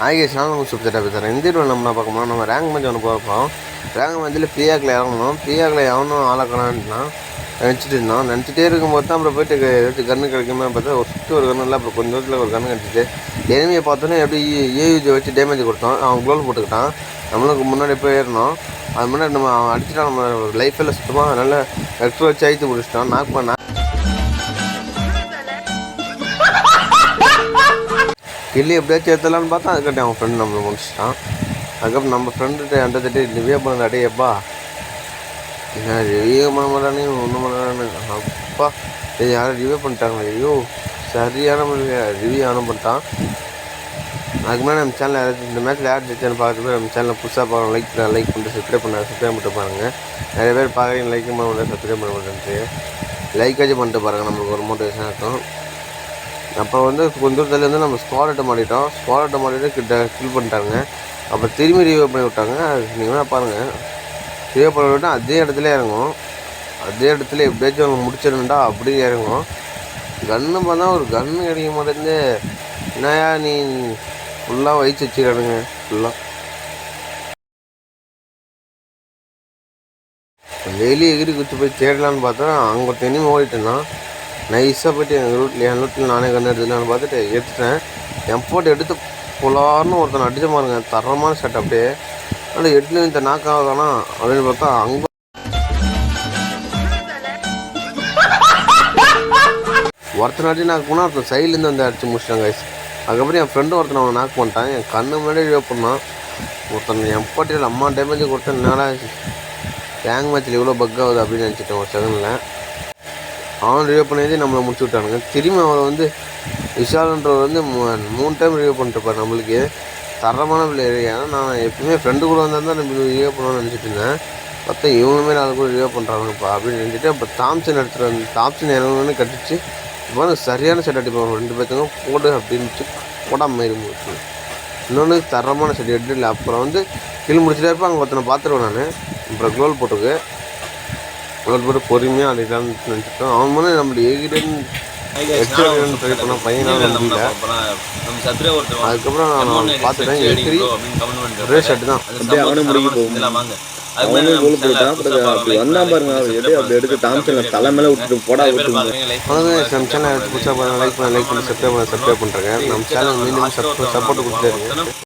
ஆகேஷ் நானும் சூப்பர் பேசுகிறேன். இந்த வீடியோ நம்ம பார்க்கணும், நம்ம ரேங்க் மேட்ச் ஒன்று போகிறப்போம். ரேங்க் மேட்ச்சில் ஃப்ரீயாக்கில் இறங்கணும். ஃப்ரீயாக்கில் எவனும் ஆளாக்கலான்ட்டுனா நினச்சிட்டே இருக்கும்போது தான் அப்புறம் போய்ட்டு ஏதாச்சும் கன்று கிடைக்குமே பார்த்தா ஒரு சுற்றி ஒரு கன்று இல்லை. அப்புறம் கொஞ்சம் தூரத்தில் ஒரு கன்று கிடச்சிச்சு. எனிமையை பார்த்தோன்னே எப்படி ஏயூஜி வச்சு டேமேஜ் கொடுத்தோம். அவன் க்ளோல் போட்டுக்கிட்டான். நம்மளுக்கு முன்னாடி போய் ஏறணும். அது முன்னாடி நம்ம அவன் அடிச்சுட்டா நம்ம லைஃப்பில் சுத்தமாக நல்லா எக்ஸ்ட்ரா வச்சு அழித்து முடிச்சிட்டான். நாக் பண்ண கில்லி எப்படியாச்சும் ஏற்றலான்னு பார்த்தா அதுக்கிட்ட அவன் ஃப்ரெண்டு நம்மளை முடிச்சிட்டான். அதுக்கப்புறம் நம்ம ஃப்ரெண்டுகிட்ட அந்த தட்டி ரிவ்யூ பண்ண அடையப்பா என்ன ரிவ்யூ பண்ண மாட்டானே ஒன்றும் பண்ணானு அப்பா இது யாரும் ரிவ்யூ பண்ணிட்டாங்களே. ஐயோ சரியான ரிவ்யூ ஆனும் பண்ணிட்டான். அதுக்கு முன்னாடி நம்ம சேனலில் யாராச்சும் இந்த மேட்ச்சில் யார் ஜெயிச்சான்னு பார்த்துட்டு நம்ம சேனலில் புதுசாக பார்க்கணும். லைக் பண்ணிட்டு சப்ஸ்கிரைப் பண்ணிட்டு பாருங்கள். நிறைய பேர் பார்க்குறீங்க லைக் பண்ண முடியாது, சப்ஸ்கிரைப் பண்ண மாட்டேன்ட்டு லைக்காச்சும் பண்ணிட்டு பாருங்கள். நம்மளுக்கு ஒரு மோட்டிவேஷனாக இருக்கும். அப்போ கொஞ்சம் தூரத்துலேருந்து நம்ம ஸ்குவாட் மாட்டிட்டோம். ஸ்குவாட் மாட்டிட்டு கில் பண்ணிட்டாங்க. அப்புறம் திரும்பி ரிவ்யூ பண்ணி விட்டாங்க. நீங்கள் பாருங்கள், ரிவ்யூ பண்ணி விட்டால் அதே இடத்துல இறங்கும். அதே இடத்துல எப்படியாச்சும் அவங்க முடிச்சிடணுண்டா அப்படியே இறங்கும். கன்று பார்த்தா ஒரு கன்று கிடைக்க மாட்டேங்குது. என்னையா நீ ஃபுல்லாக வயிற்று வச்சுக்கிறானுங்க. ஃபுல்லாக டெய்லி எகிரி குச்சி போய் தேடலான்னு பார்த்தா அங்கே தெனிமே ஓடிட்டேன்னா நைஸாக போய்ட்டு என் ரூட்டில் நானே கன்று எடுத்துக்கலான்னு பார்த்துட்டு எடுத்துட்டேன். என் போட்டு எடுத்து புலார்னு ஒருத்தனை அடிச்ச பாருங்க. தரமான செட் அப்படியே ஆனால் எட்லையும் இந்த நாக்காகனா அப்படின்னு பார்த்தா அங்கே ஒருத்தனை அடி நாக்கு போனால் ஒருத்தன் சைட்லேருந்து வந்து அடிச்சு முடிச்சிட்டாங்க கைஸ். அதுக்கப்புறம் என் ஃப்ரெண்டு ஒருத்தனை அவன் நாக்கு பண்ணிட்டான். என் கண்ணு முன்னாடி ரிவ்யூ பண்ணான். ஒருத்தன் என் போட்டியில் அம்மா டேமேஜ் கொடுத்தேன். என்னடா ரேங்க் மேட்ச்சில் இவ்வளோ பக் ஆகுது அப்படின்னு நினச்சிட்டேன் ஒரு செகண்டில். அவன் ரிவ்யூ பண்ணியதே நம்மளை முடிச்சு விட்டானுங்க. திரும்பி அவரை விஷாலுன்றவர் 3 டைம் ரிவ்யூ பண்ணிட்டுருப்பார். நம்மளுக்கு தரமான பிள்ளையர். ஏன்னா நான் எப்பவுமே ஃப்ரெண்டு கூட வந்தால் தான் நம்ம ரிவ்யூ பண்ணணும்னு நினச்சிட்டு இருந்தேன். பார்த்தா இவங்களுமே நாலு கூட ரிவ்யூ பண்ணுறாங்கப்பா அப்படின்னு நினச்சிட்டு அப்புறம் தாம்சன் எடுத்துகிட்டு வந்து தாம்சன் இறங்கணுன்னு கட்டிச்சு. இப்போ சரியான செட் அடிப்பாங்க 2 பேர்த்துக்கும் போடு அப்படின்ட்டு போடாமல் இருந்துச்சு. இன்னொன்று தரமான செட் எட்டு இல்லை. அப்புறம் கில் முடிச்சுட்டே இருப்பேன். அங்கே ஒருத்தனை பார்த்துருவேன் நான். அப்புறம் க்ளோல் போட்டுருக்கு. க்ளோல் போட்டு பொறுமையாக அடிக்கலான்னு நினச்சிட்டோம். அவன் நம்மளுடைய ட்ரை பண்ண பையனால முடியல. அதுக்கப்புறம் நான் பார்த்துட்டேன் எகிரி ஒரே ஷர்ட் தான் அவனும் முடிக்க போகும். அவனும் கோல் போட்டான். அப்படி வந்தா பாருங்க அப்படி எடுத்து தாம்சன் தலை மேலே விட்டுட்டு போடா விட்டுருங்க. நம்ம சேனல் புதுசாக லைக் பண்ணி சப்ஸ்கிரைப் பண்ணுறேன். நம்ம சேனல் மீண்டும் சப்போர்ட் கொடுத்துட்டே இருக்கு.